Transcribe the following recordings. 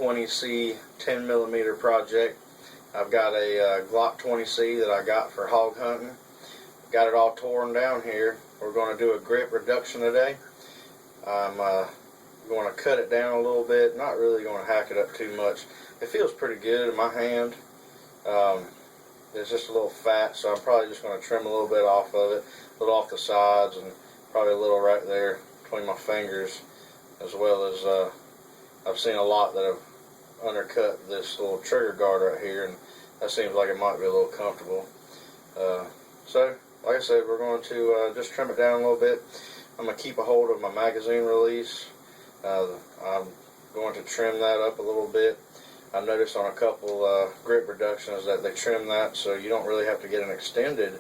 20C 10mm project. I've got a Glock 20C that I got for hog hunting. Got it all torn down here. We're going to do a grip reduction today. I'm going to cut it down a little bit, not really going to hack it up too much. It feels pretty good in my hand. It's just a little fat, so I'm probably just going to trim a little bit off of it, a little off the sides, and probably a little right there between my fingers, as well as I've seen a lot that have undercut this little trigger guard right here, and that seems like it might be a little comfortable. So, like I said, we're going to just trim it down a little bit. I'm going to keep a hold of my magazine release. I'm going to trim that up a little bit. I've noticed on a couple grip reductions that they trim that so you don't really have to get an extended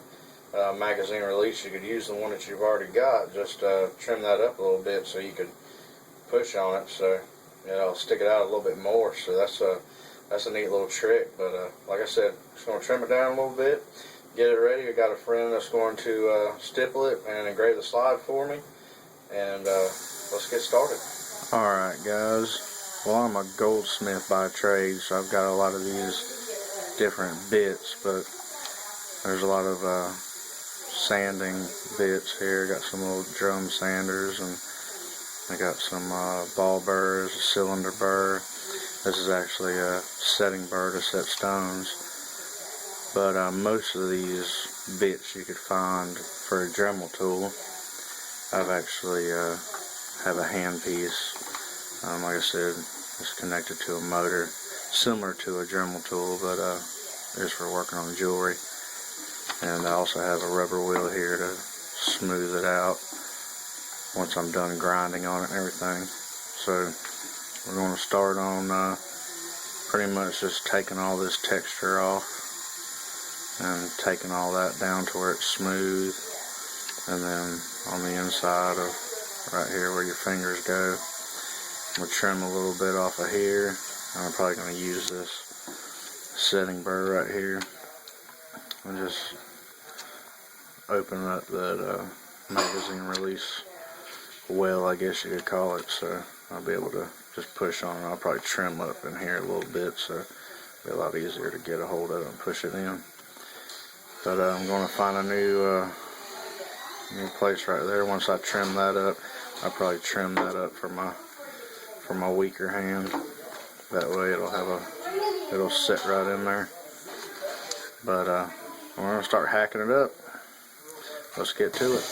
magazine release. You could use the one that you've already got, just trim that up a little bit so you could push on it, so it'll stick it out a little bit more. So that's a neat little trick. But like I said, just going to trim it down a little bit, get it ready. I got a friend that's going to stipple it and engrave the slide for me, and let's get started. Alright guys, well, I'm a goldsmith by trade, so I've got a lot of these different bits, but there's a lot of sanding bits here. Got some little drum sanders, and I got some ball burrs, a cylinder burr. This is actually a setting burr to set stones. But most of these bits you could find for a Dremel tool. I've actually have a handpiece. Like I said, it's connected to a motor, similar to a Dremel tool, but it's for working on jewelry. And I also have a rubber wheel here to smooth it out once I'm done grinding on it and everything. So we're going to start on pretty much just taking all this texture off and taking all that down to where it's smooth. And then on the inside of right here where your fingers go, we'll trim a little bit off of here. I'm probably going to use this setting burr right here and just open up that magazine release well, I guess you could call it, so I'll be able to just push on it. I'll probably trim up in here a little bit, so it'll be a lot easier to get a hold of it and push it in. But I'm going to find a new place right there. Once I trim that up, I'll probably trim that up for my weaker hand. That way it'll sit right in there. But we're going to start hacking it up. Let's get to it.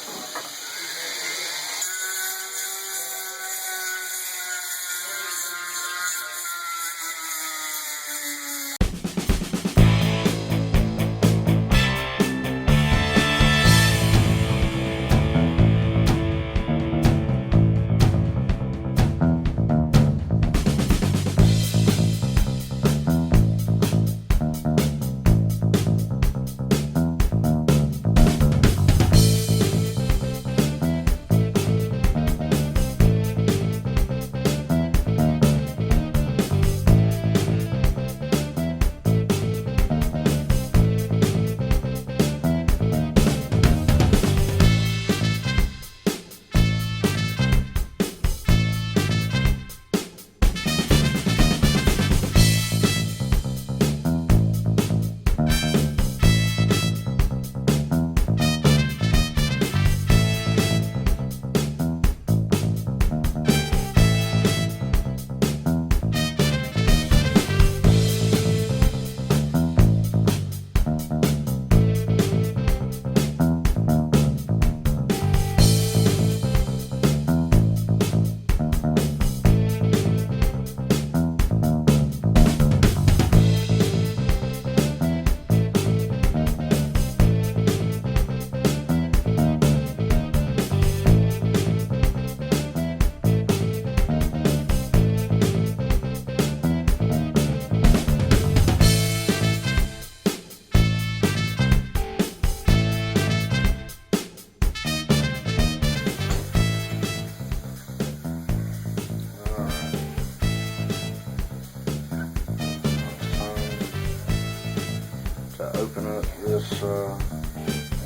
Open up this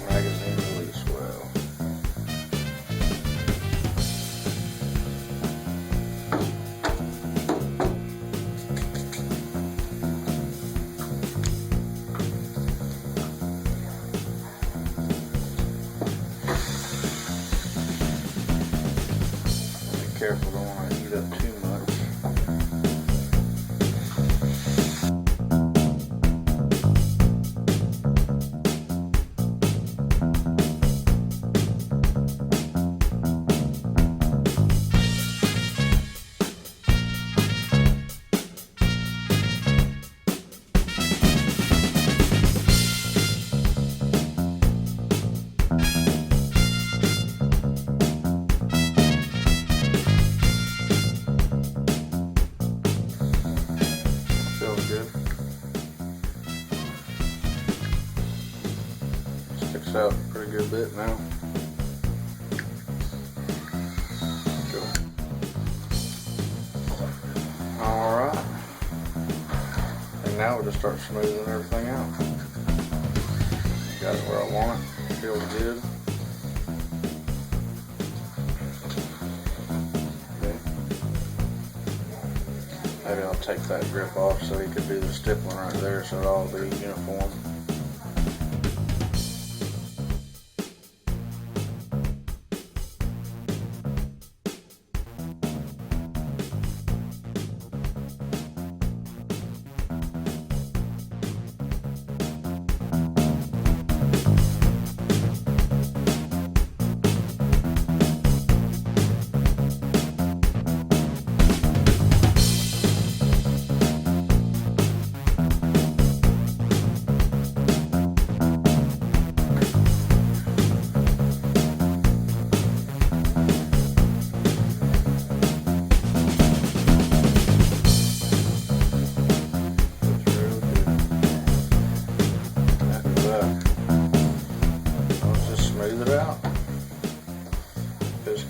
magazine release well. sticks out a pretty good bit now. Cool. Alright. And now we'll just start smoothing everything out. Got it where I want it. Feels good. Maybe I'll take that grip off so he could do the stippling right there so it'll all be uniform.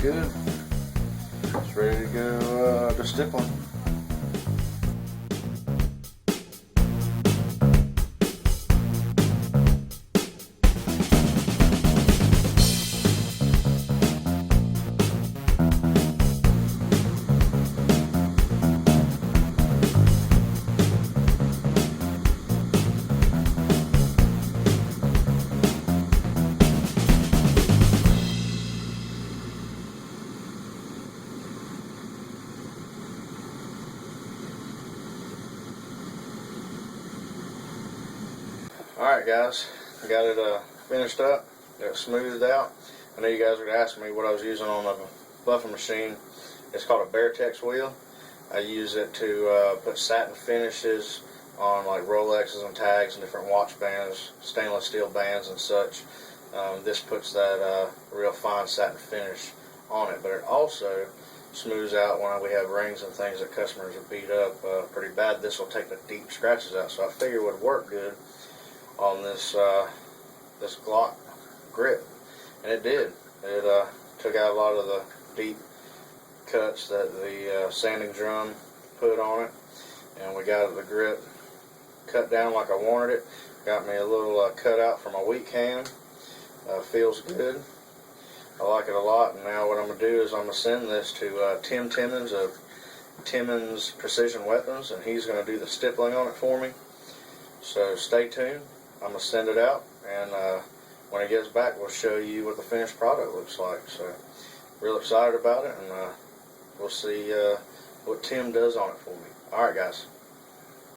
Good. It's ready to go to stippling. Alright guys, I got it finished up, got it smoothed out. I know you guys are going to ask me what I was using on the buffing machine. It's called a Beartex wheel. I use it to put satin finishes on like Rolexes and tags and different watch bands, stainless steel bands and such. This puts that real fine satin finish on it, but it also smooths out when we have rings and things that customers have beat up pretty bad. This will take the deep scratches out, so I figured it would work good on this this Glock grip, and it did. It took out a lot of the deep cuts that the sanding drum put on it, and we got the grip cut down like I wanted it. Got me a little cutout for my weak hand. Feels good. I like it a lot. And now what I'm going to do is I'm going to send this to Tim Timmons of Timmons Precision Weapons, and he's going to do the stippling on it for me. So stay tuned. I'm going to send it out, and when it gets back, we'll show you what the finished product looks like. So, real excited about it, and we'll see what Tim does on it for me. Alright guys.